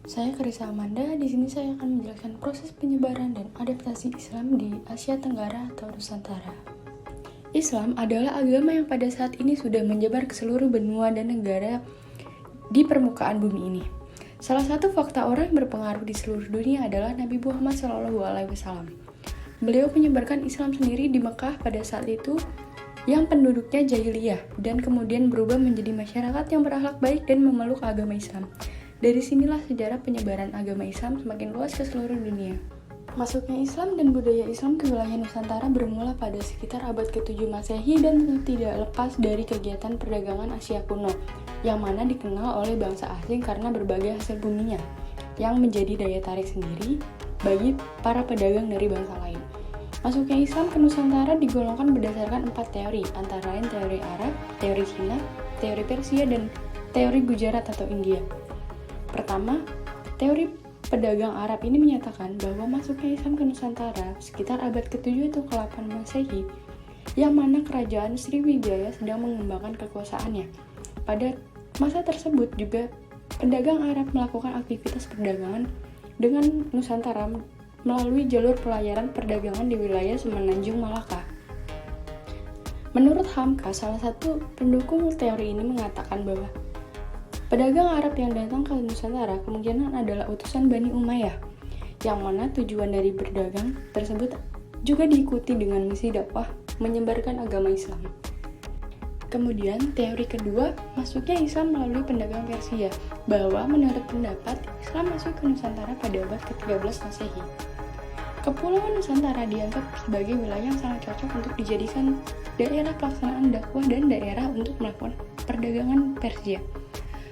Saya Karissa Amanda. Di sini saya akan menjelaskan proses penyebaran dan adaptasi Islam di Asia Tenggara atau Nusantara. Islam adalah agama yang pada saat ini sudah menyebar ke seluruh benua dan negara di permukaan bumi ini. Salah satu fakta orang yang berpengaruh di seluruh dunia adalah Nabi Muhammad SAW. Beliau menyebarkan Islam sendiri di Mekah pada saat itu yang penduduknya jahiliyah dan kemudian berubah menjadi masyarakat yang berakhlak baik dan memeluk agama Islam. Dari sinilah sejarah penyebaran agama Islam semakin luas ke seluruh dunia. Masuknya Islam dan budaya Islam ke wilayah Nusantara bermula pada sekitar abad ke-7 Masehi dan tidak lepas dari kegiatan perdagangan Asia kuno, yang mana dikenal oleh bangsa asing karena berbagai hasil buminya, yang menjadi daya tarik sendiri bagi para pedagang dari bangsa lain. Masuknya Islam ke Nusantara digolongkan berdasarkan 4 teori, antara lain teori Arab, teori Cina, teori Persia, dan teori Gujarat atau India. Pertama, teori pedagang Arab ini menyatakan bahwa masuknya Islam ke Nusantara sekitar abad ke-7 atau ke-8 Masehi, yang mana kerajaan Sriwijaya sedang mengembangkan kekuasaannya. Pada masa tersebut juga pedagang Arab melakukan aktivitas perdagangan dengan Nusantara melalui jalur pelayaran perdagangan di wilayah Semenanjung Malaka. Menurut Hamka, salah satu pendukung teori ini mengatakan bahwa pedagang Arab yang datang ke Nusantara kemungkinan adalah utusan Bani Umayyah, yang mana tujuan dari berdagang tersebut juga diikuti dengan misi dakwah menyebarkan agama Islam. Kemudian, teori kedua, masuknya Islam melalui pedagang Persia, bahwa menurut pendapat, Islam masuk ke Nusantara pada abad ke-13 Masehi. Kepulauan Nusantara dianggap sebagai wilayah yang sangat cocok untuk dijadikan daerah pelaksanaan dakwah dan daerah untuk melakukan perdagangan Persia.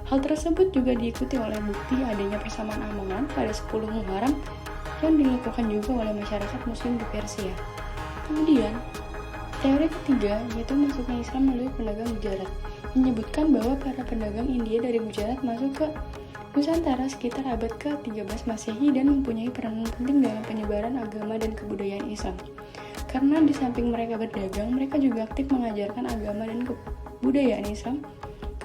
Hal tersebut juga diikuti oleh bukti adanya persamaan amalan pada 10 Muharram yang dilakukan juga oleh masyarakat Muslim di Persia. Kemudian, teori ketiga yaitu masuknya Islam melalui pedagang Gujarat, menyebutkan bahwa para pedagang India dari Gujarat masuk ke Nusantara sekitar abad ke-13 Masehi dan mempunyai peranan penting dalam penyebaran agama dan kebudayaan Islam. Karena di samping mereka berdagang, mereka juga aktif mengajarkan agama dan kebudayaan Islam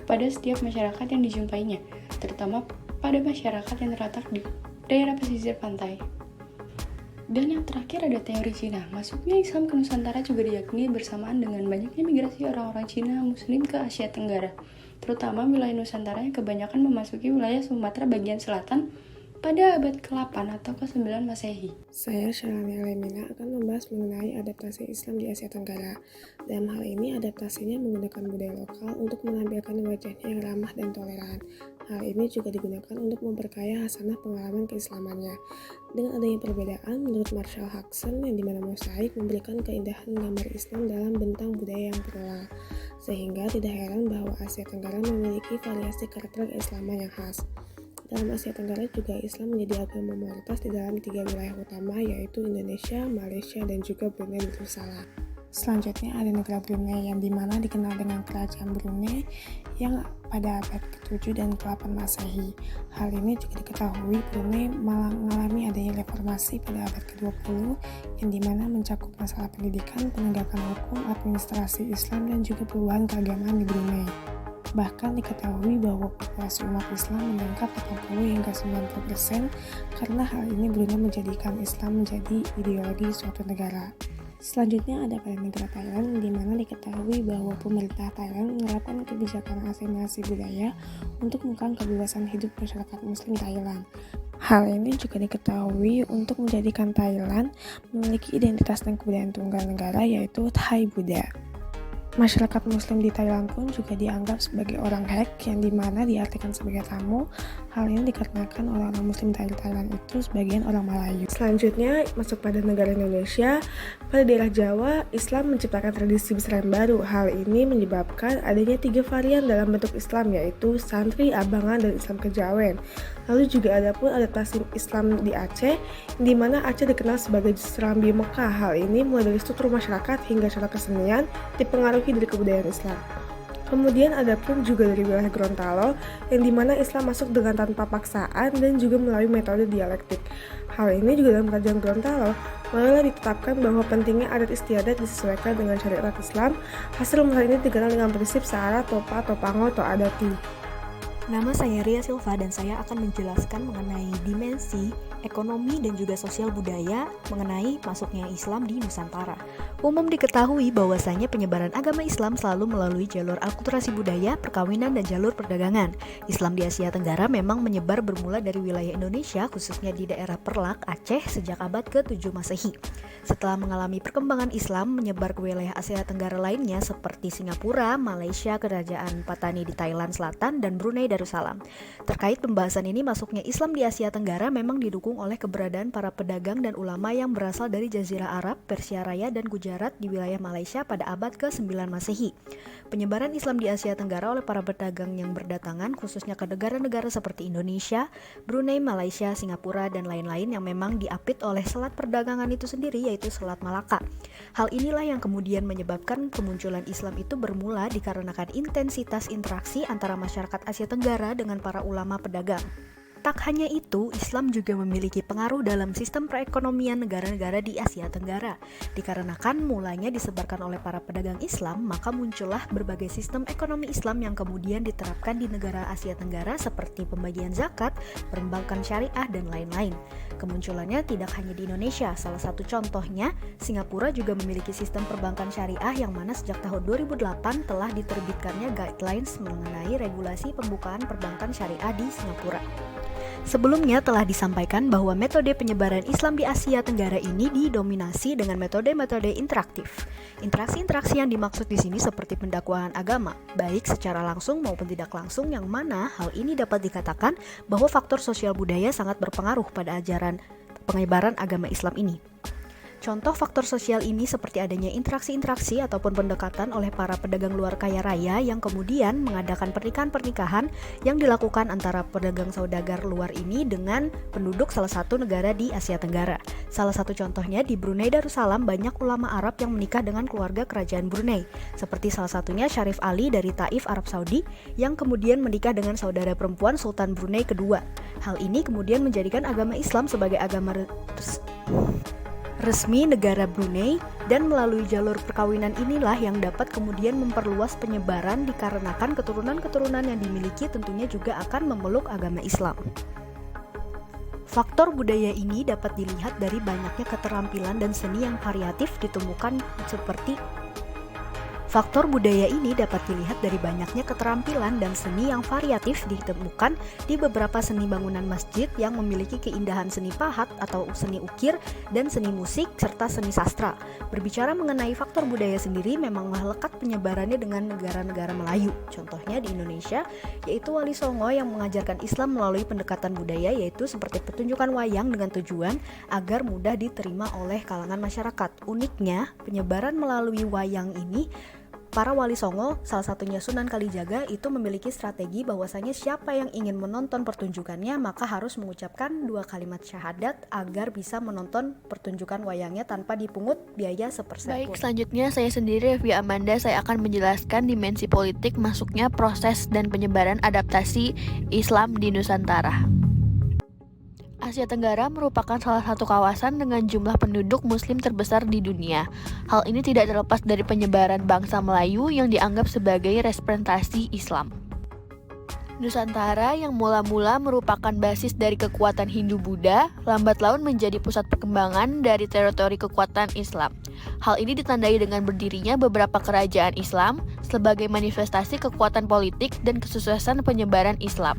pada setiap masyarakat yang dijumpainya, terutama pada masyarakat yang terletak di daerah pesisir pantai. Dan yang terakhir ada teori Cina. Masuknya Islam ke Nusantara juga diyakini bersamaan dengan banyaknya migrasi orang-orang Cina Muslim ke Asia Tenggara, terutama wilayah Nusantara yang kebanyakan memasuki wilayah Sumatera bagian selatan pada abad ke-8 atau ke-9 Masehi. Saya Shalani Alemina akan membahas mengenai adaptasi Islam di Asia Tenggara. Dalam hal ini, adaptasinya menggunakan budaya lokal untuk menampilkan wajahnya yang ramah dan toleran. Hal ini juga digunakan untuk memperkaya hasanah pengalaman keislamannya. Dengan adanya perbedaan, menurut Marshall Hodgson, yang dimana mosaik memberikan keindahan gambar Islam dalam bentang budaya yang berulang, sehingga tidak heran bahwa Asia Tenggara memiliki variasi karakter keislaman yang khas. Dalam Asia Tenggara juga Islam menjadi agama mayoritas di dalam 3 wilayah utama, yaitu Indonesia, Malaysia, dan juga Brunei Darussalam. Selanjutnya ada negara Brunei yang dimana dikenal dengan Kerajaan Brunei yang pada abad ke-7 dan ke-8 Masehi. Hal ini juga diketahui Brunei mengalami adanya reformasi pada abad ke-20 yang dimana mencakup masalah pendidikan, penegakan hukum, administrasi Islam, dan juga perubahan keagamaan di Brunei. Bahkan diketahui bahwa populasi umat Islam meningkat 80 hingga 90% karena hal ini Brunei menjadikan Islam menjadi ideologi suatu negara. Selanjutnya ada pada negara Thailand, di mana diketahui bahwa pemerintah Thailand menerapkan kebijakan asimilasi budaya untuk mengekang kebebasan hidup masyarakat Muslim Thailand. Hal ini juga diketahui untuk menjadikan Thailand memiliki identitas dan kebudayaan tunggal negara, yaitu Thai Buddha. Masyarakat Muslim di Thailand pun juga dianggap sebagai orang Hek, yang dimana diartikan sebagai tamu. Hal ini dikarenakan orang-orang Muslim dari Thailand itu sebagian orang Melayu. Selanjutnya masuk pada negara Indonesia. Pada daerah Jawa, Islam menciptakan tradisi besar yang baru. Hal ini menyebabkan adanya 3 varian dalam bentuk Islam, yaitu Santri, Abangan, dan Islam Kejawen. Lalu juga ada pun adaptasi Islam di Aceh, di mana Aceh dikenal sebagai Serambi Mekah. Hal ini mulai dari struktur masyarakat hingga cara kesenian dipengaruhi dari kebudayaan Islam. Kemudian ada pun juga dari wilayah Gorontalo, yang dimana Islam masuk dengan tanpa paksaan dan juga melalui metode dialektik. Hal ini juga dalam kerajaan Gorontalo mulailah ditetapkan bahwa pentingnya adat istiadat disesuaikan dengan syariat Islam. Hasil hal ini dikenal dengan prinsip Sara Topa Topango To Adati. Nama saya Ria Silva dan saya akan menjelaskan mengenai dimensi ekonomi dan juga sosial budaya mengenai masuknya Islam di Nusantara. Umum diketahui bahwasanya penyebaran agama Islam selalu melalui jalur akulturasi budaya, perkawinan, dan jalur perdagangan. Islam di Asia Tenggara memang menyebar bermula dari wilayah Indonesia, khususnya di daerah Perlak, Aceh, sejak abad ke-7 Masehi. Setelah mengalami perkembangan Islam menyebar ke wilayah Asia Tenggara lainnya seperti Singapura, Malaysia, Kerajaan Patani di Thailand Selatan, dan Brunei Darussalam. Terkait pembahasan ini, masuknya Islam di Asia Tenggara memang didukung oleh keberadaan para pedagang dan ulama yang berasal dari Jazirah Arab, Persia Raya, dan Gujarat di wilayah Malaysia pada abad ke-9 Masehi. Penyebaran Islam di Asia Tenggara oleh para pedagang yang berdatangan khususnya ke negara-negara seperti Indonesia, Brunei, Malaysia, Singapura, dan lain-lain yang memang diapit oleh selat perdagangan itu sendiri, yaitu Selat Malaka. Hal inilah yang kemudian menyebabkan kemunculan Islam itu bermula dikarenakan intensitas interaksi antara masyarakat Asia Tenggara dengan para ulama pedagang. Tak hanya itu, Islam juga memiliki pengaruh dalam sistem perekonomian negara-negara di Asia Tenggara. Dikarenakan mulanya disebarkan oleh para pedagang Islam, maka muncullah berbagai sistem ekonomi Islam yang kemudian diterapkan di negara Asia Tenggara seperti pembagian zakat, perbankan syariah, dan lain-lain. Kemunculannya tidak hanya di Indonesia, salah satu contohnya, Singapura juga memiliki sistem perbankan syariah yang mana sejak tahun 2008 telah diterbitkannya guidelines mengenai regulasi pembukaan perbankan syariah di Singapura. Sebelumnya telah disampaikan bahwa metode penyebaran Islam di Asia Tenggara ini didominasi dengan metode-metode interaktif. Interaksi-interaksi yang dimaksud di sini seperti pendakwaan agama, baik secara langsung maupun tidak langsung, yang mana hal ini dapat dikatakan bahwa faktor sosial budaya sangat berpengaruh pada ajaran penyebaran agama Islam ini. Contoh faktor sosial ini seperti adanya interaksi-interaksi ataupun pendekatan oleh para pedagang luar kaya raya yang kemudian mengadakan pernikahan-pernikahan yang dilakukan antara pedagang saudagar luar ini dengan penduduk salah satu negara di Asia Tenggara. Salah satu contohnya di Brunei Darussalam, banyak ulama Arab yang menikah dengan keluarga kerajaan Brunei, seperti salah satunya Syarif Ali dari Taif, Arab Saudi, yang kemudian menikah dengan saudara perempuan Sultan Brunei kedua. Hal ini kemudian menjadikan agama Islam sebagai agama resmi negara Brunei, dan melalui jalur perkawinan inilah yang dapat kemudian memperluas penyebaran dikarenakan keturunan-keturunan yang dimiliki tentunya juga akan memeluk agama Islam. Faktor budaya ini dapat dilihat dari banyaknya keterampilan dan seni yang variatif ditemukan seperti Faktor budaya ini dapat dilihat dari banyaknya keterampilan dan seni yang variatif ditemukan di beberapa seni bangunan masjid yang memiliki keindahan seni pahat atau seni ukir dan seni musik serta seni sastra. Berbicara mengenai faktor budaya sendiri, memanglah lekat penyebarannya dengan negara-negara Melayu. Contohnya di Indonesia, yaitu Wali Songo yang mengajarkan Islam melalui pendekatan budaya, yaitu seperti pertunjukan wayang dengan tujuan agar mudah diterima oleh kalangan masyarakat. Uniknya, penyebaran melalui wayang ini, para wali songo, salah satunya Sunan Kalijaga, itu memiliki strategi bahwasanya siapa yang ingin menonton pertunjukannya maka harus mengucapkan 2 kalimat syahadat agar bisa menonton pertunjukan wayangnya tanpa dipungut biaya sepersen. Baik, selanjutnya saya sendiri, Revi Amanda, saya akan menjelaskan dimensi politik masuknya proses dan penyebaran adaptasi Islam di Nusantara. Asia Tenggara merupakan salah satu kawasan dengan jumlah penduduk muslim terbesar di dunia. Hal ini tidak terlepas dari penyebaran bangsa Melayu yang dianggap sebagai representasi Islam. Nusantara yang mula-mula merupakan basis dari kekuatan Hindu-Buddha, lambat laun menjadi pusat perkembangan dari teritori kekuatan Islam. Hal ini ditandai dengan berdirinya beberapa kerajaan Islam sebagai manifestasi kekuatan politik dan kesuksesan penyebaran Islam.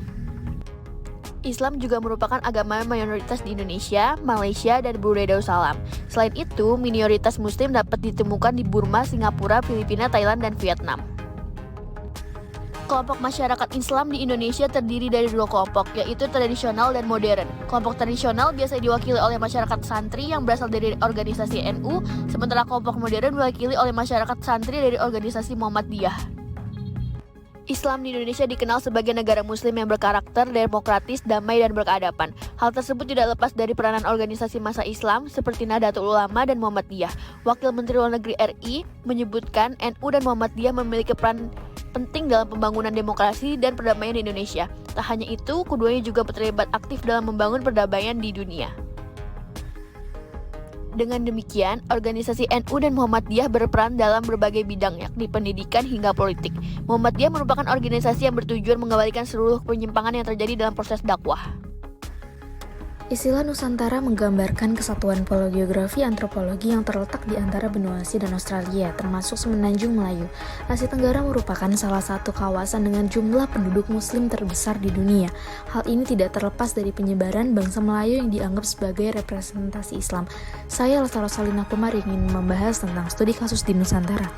Islam juga merupakan agama mayoritas di Indonesia, Malaysia, dan Brunei Darussalam. Selain itu, minoritas muslim dapat ditemukan di Burma, Singapura, Filipina, Thailand, dan Vietnam. Kelompok masyarakat Islam di Indonesia terdiri dari 2 kelompok, yaitu tradisional dan modern. Kelompok tradisional biasanya diwakili oleh masyarakat santri yang berasal dari organisasi NU, sementara kelompok modern diwakili oleh masyarakat santri dari organisasi Muhammadiyah. Islam di Indonesia dikenal sebagai negara muslim yang berkarakter demokratis, damai, dan berkeadaban. Hal tersebut tidak lepas dari peranan organisasi massa Islam seperti Nahdlatul Ulama dan Muhammadiyah. Wakil Menteri Luar Negeri RI menyebutkan NU dan Muhammadiyah memiliki peran penting dalam pembangunan demokrasi dan perdamaian di Indonesia. Tak hanya itu, keduanya juga terlibat aktif dalam membangun perdamaian di dunia. Dengan demikian, organisasi NU dan Muhammadiyah berperan dalam berbagai bidang, yakni pendidikan hingga politik. Muhammadiyah merupakan organisasi yang bertujuan mengembalikan seluruh penyimpangan yang terjadi dalam proses dakwah. Istilah Nusantara menggambarkan kesatuan geografi antropologi yang terletak di antara benua Asia dan Australia, termasuk semenanjung Melayu. Asia Tenggara merupakan salah satu kawasan dengan jumlah penduduk muslim terbesar di dunia. Hal ini tidak terlepas dari penyebaran bangsa Melayu yang dianggap sebagai representasi Islam. Saya Lestari Rosalina Kumar ingin membahas tentang studi kasus di Nusantara.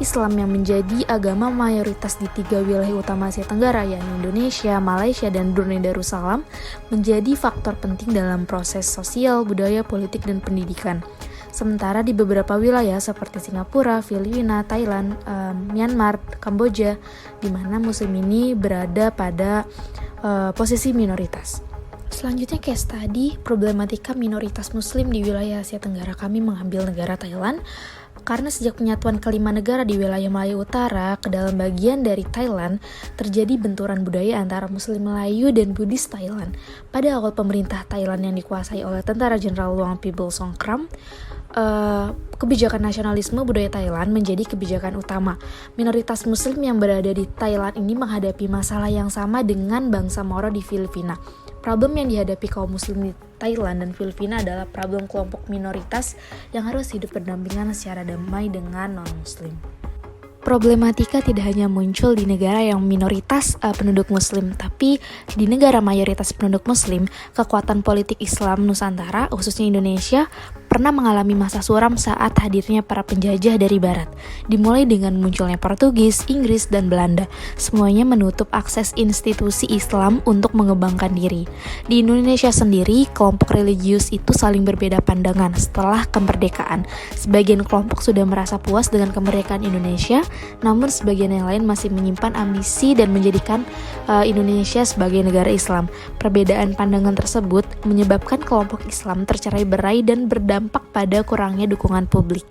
Islam yang menjadi agama mayoritas di 3 wilayah utama Asia Tenggara, yakni Indonesia, Malaysia, dan Brunei Darussalam, menjadi faktor penting dalam proses sosial, budaya, politik, dan pendidikan. Sementara di beberapa wilayah seperti Singapura, Filipina, Thailand, Myanmar, Kamboja, di mana muslim ini berada pada posisi minoritas. Selanjutnya case study problematika minoritas muslim di wilayah Asia Tenggara. Kami mengambil negara Thailand karena sejak penyatuan kelima negara di wilayah Melayu Utara ke dalam bagian dari Thailand, terjadi benturan budaya antara Muslim Melayu dan Buddhis Thailand. Pada awal pemerintah Thailand yang dikuasai oleh Tentara Jenderal Luang Prabang Songkhram, kebijakan nasionalisme budaya Thailand menjadi kebijakan utama. Minoritas Muslim yang berada di Thailand ini menghadapi masalah yang sama dengan bangsa Moro di Filipina. Problem yang dihadapi kaum muslim di Thailand dan Filipina adalah problem kelompok minoritas yang harus hidup berdampingan secara damai dengan non-muslim. Problematika tidak hanya muncul di negara yang minoritas penduduk muslim, tapi di negara mayoritas penduduk muslim, kekuatan politik Islam Nusantara, khususnya Indonesia, pernah mengalami masa suram saat hadirnya para penjajah dari barat. Dimulai dengan munculnya Portugis, Inggris, dan Belanda. Semuanya menutup akses institusi Islam untuk mengembangkan diri. Di Indonesia sendiri, kelompok religius itu saling berbeda pandangan setelah kemerdekaan. Sebagian kelompok sudah merasa puas dengan kemerdekaan Indonesia, namun sebagian yang lain masih menyimpan ambisi dan menjadikan Indonesia sebagai negara Islam. Perbedaan pandangan tersebut menyebabkan kelompok Islam tercerai-berai dan berdampak pada kurangnya dukungan publik.